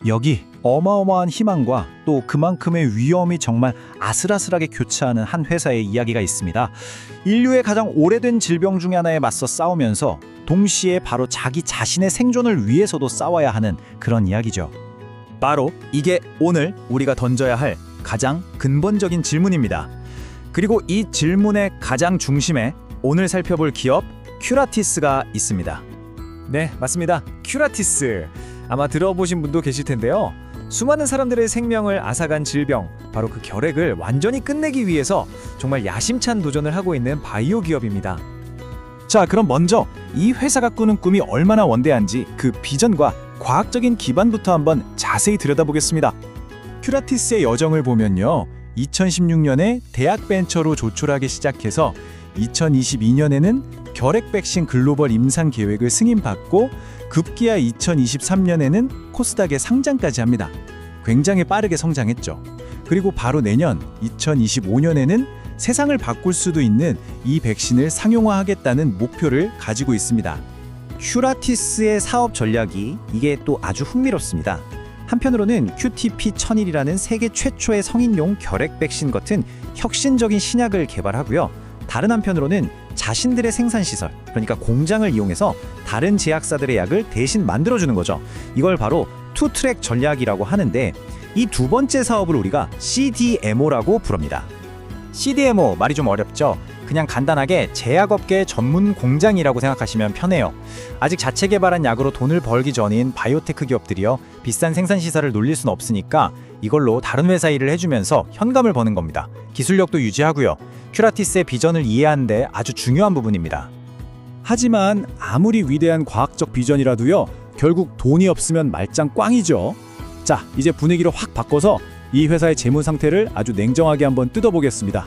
여기 어마어마한 희망과 또 그만큼의 위험이 정말 아슬아슬하게 교차하는 한 회사의 이야기가 있습니다. 인류의 가장 오래된 질병 중에 하나에 맞서 싸우면서 동시에 바로 자기 자신의 생존을 위해서도 싸워야 하는 그런 이야기죠. 바로 이게 오늘 우리가 던져야 할 가장 근본적인 질문입니다. 그리고 이 질문의 가장 중심에 오늘 살펴볼 기업 큐라티스가 있습니다. 네, 맞습니다. 큐라티스. 아마 들어보신 분도 계실 텐데요. 수많은 사람들의 생명을 앗아간 질병, 바로 그 결핵을 완전히 끝내기 위해서 정말 야심찬 도전을 하고 있는 바이오 기업입니다. 자, 그럼 먼저 이 회사가 꾸는 꿈이 얼마나 원대한지 그 비전과 과학적인 기반부터 한번 자세히 들여다보겠습니다. 큐라티스의 여정을 보면요. 2016년에 대학 벤처로 조촐하게 시작해서 2022년에는 결핵 백신 글로벌 임상 계획을 승인받고 급기야 2023년에는 코스닥에 상장까지 합니다. 굉장히 빠르게 성장했죠. 그리고 바로 내년 2025년에는 세상을 바꿀 수도 있는 이 백신을 상용화하겠다는 목표를 가지고 있습니다. 큐라티스의 사업 전략이 이게 또 아주 흥미롭습니다. 한편으로는 QTP-1001이라는 세계 최초의 성인용 결핵 백신 같은 혁신적인 신약을 개발하고요. 다른 한편으로는 자신들의 생산시설, 그러니까 공장을 이용해서 다른 제약사들의 약을 대신 만들어주는 거죠. 이걸 바로 투트랙 전략이라고 하는데 이 두 번째 사업을 우리가 CDMO라고 부릅니다. CDMO 말이 좀 어렵죠? 그냥 간단하게 제약업계 전문 공장이라고 생각하시면 편해요. 아직 자체 개발한 약으로 돈을 벌기 전인 바이오테크 기업들이요. 비싼 생산시설을 놀릴 순 없으니까 이걸로 다른 회사 일을 해주면서 현금을 버는 겁니다. 기술력도 유지하고요. 큐라티스의 비전을 이해하는 데 아주 중요한 부분입니다. 하지만 아무리 위대한 과학적 비전이라도요. 결국 돈이 없으면 말짱 꽝이죠. 자, 이제 분위기를 확 바꿔서 이 회사의 재무 상태를 아주 냉정하게 한번 뜯어보겠습니다.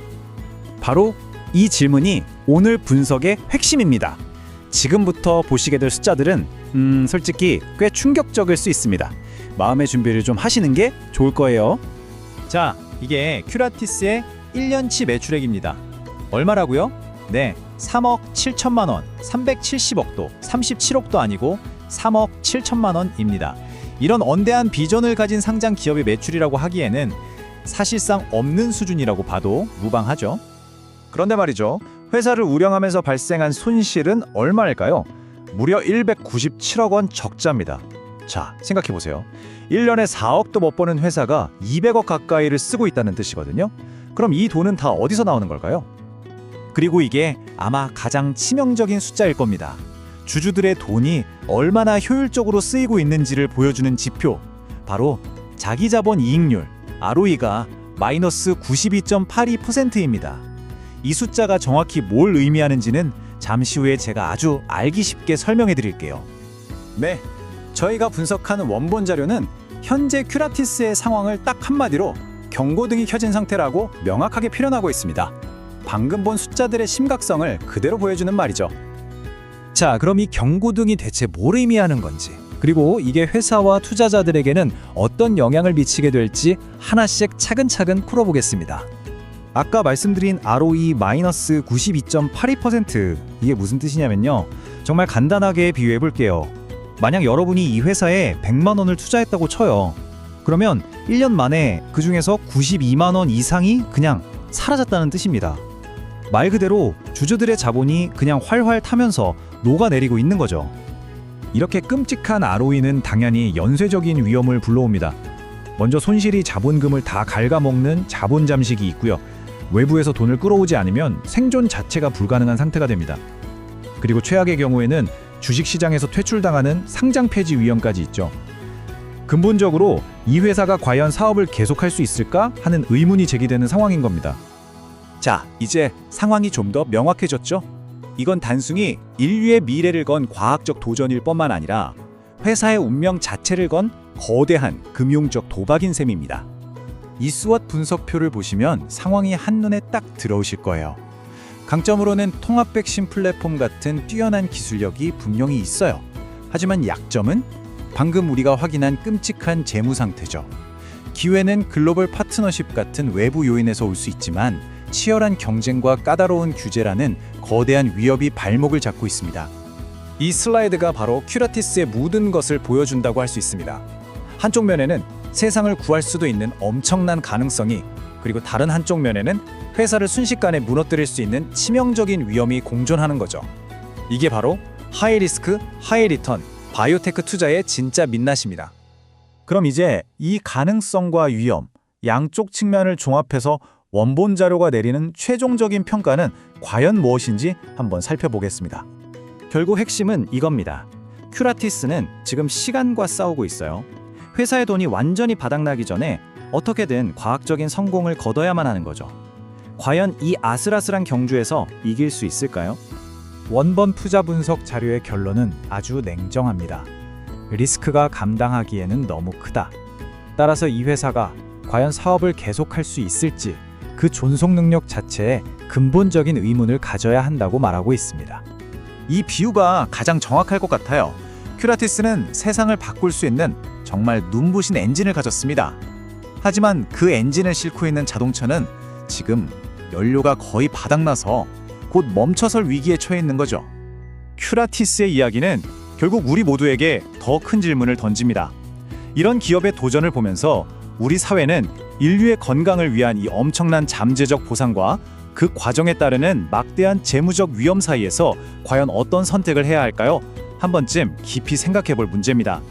바로 이 질문이 오늘 분석의 핵심입니다. 지금부터 보시게 될 숫자들은 솔직히 꽤 충격적일 수 있습니다. 마음의 준비를 좀 하시는 게 좋을 거예요. 자, 이게 큐라티스의 1년치 매출액입니다. 얼마라고요? 네, 3억 7천만 원, 370억도, 37억도 아니고 3억 7천만 원입니다. 이런 언대한 비전을 가진 상장 기업의 매출이라고 하기에는 사실상 없는 수준이라고 봐도 무방하죠. 그런데 말이죠. 회사를 운영하면서 발생한 손실은 얼마일까요? 무려 197억 원 적자입니다. 자, 생각해보세요. 1년에 4억도 못 버는 회사가 200억 가까이를 쓰고 있다는 뜻이거든요. 그럼 이 돈은 다 어디서 나오는 걸까요? 그리고 이게 아마 가장 치명적인 숫자일 겁니다. 주주들의 돈이 얼마나 효율적으로 쓰이고 있는지를 보여주는 지표, 바로 자기자본 이익률, ROE가 마이너스 92.82%입니다. 이 숫자가 정확히 뭘 의미하는지는 잠시 후에 제가 아주 알기 쉽게 설명해 드릴게요. 네, 저희가 분석하는 원본 자료는 현재 큐라티스의 상황을 딱 한마디로 경고등이 켜진 상태라고 명확하게 표현하고 있습니다. 방금 본 숫자들의 심각성을 그대로 보여주는 말이죠. 자, 그럼 이 경고등이 대체 뭘 의미하는 건지, 그리고 이게 회사와 투자자들에게는 어떤 영향을 미치게 될지 하나씩 차근차근 풀어보겠습니다. 아까 말씀드린 ROE 마이너스 92.82%, 이게 무슨 뜻이냐면요. 정말 간단하게 비유해 볼게요. 만약 여러분이 이 회사에 100만 원을 투자했다고 쳐요. 그러면 1년 만에 그 중에서 92만 원 이상이 그냥 사라졌다는 뜻입니다. 말 그대로 주주들의 자본이 그냥 활활 타면서 녹아내리고 있는 거죠. 이렇게 끔찍한 ROE는 당연히 연쇄적인 위험을 불러옵니다. 먼저 손실이 자본금을 다 갉아먹는 자본 잠식이 있고요. 외부에서 돈을 끌어오지 않으면 생존 자체가 불가능한 상태가 됩니다. 그리고 최악의 경우에는 주식시장에서 퇴출당하는 상장 폐지 위험까지 있죠. 근본적으로 이 회사가 과연 사업을 계속할 수 있을까 하는 의문이 제기되는 상황인 겁니다. 자, 이제 상황이 좀 더 명확해졌죠? 이건 단순히 인류의 미래를 건 과학적 도전일 뿐만 아니라 회사의 운명 자체를 건 거대한 금융적 도박인 셈입니다. 이 스왓 분석표를 보시면 상황이 한눈에 딱 들어오실 거예요. 강점으로는 통합 백신 플랫폼 같은 뛰어난 기술력이 분명히 있어요. 하지만 약점은 방금 우리가 확인한 끔찍한 재무 상태죠. 기회는 글로벌 파트너십 같은 외부 요인에서 올 수 있지만 치열한 경쟁과 까다로운 규제라는 거대한 위협이 발목을 잡고 있습니다. 이 슬라이드가 바로 큐라티스의 모든 것을 보여준다고 할 수 있습니다. 한쪽 면에는 세상을 구할 수도 있는 엄청난 가능성이, 그리고 다른 한쪽 면에는 회사를 순식간에 무너뜨릴 수 있는 치명적인 위험이 공존하는 거죠. 이게 바로 하이 리스크, 하이 리턴, 바이오테크 투자의 진짜 민낯입니다. 그럼 이제 이 가능성과 위험, 양쪽 측면을 종합해서 원본 자료가 내리는 최종적인 평가는 과연 무엇인지 한번 살펴보겠습니다. 결국 핵심은 이겁니다. 큐라티스는 지금 시간과 싸우고 있어요. 회사의 돈이 완전히 바닥나기 전에 어떻게든 과학적인 성공을 거둬야만 하는 거죠. 과연 이 아슬아슬한 경주에서 이길 수 있을까요? 원본 투자 분석 자료의 결론은 아주 냉정합니다. 리스크가 감당하기에는 너무 크다. 따라서 이 회사가 과연 사업을 계속할 수 있을지 그 존속 능력 자체에 근본적인 의문을 가져야 한다고 말하고 있습니다. 이 비유가 가장 정확할 것 같아요. 큐라티스는 세상을 바꿀 수 있는 정말 눈부신 엔진을 가졌습니다. 하지만 그 엔진을 싣고 있는 자동차는 지금 연료가 거의 바닥나서 곧 멈춰설 위기에 처해 있는 거죠. 큐라티스의 이야기는 결국 우리 모두에게 더 큰 질문을 던집니다. 이런 기업의 도전을 보면서 우리 사회는 인류의 건강을 위한 이 엄청난 잠재적 보상과 그 과정에 따르는 막대한 재무적 위험 사이에서 과연 어떤 선택을 해야 할까요? 한 번쯤 깊이 생각해 볼 문제입니다.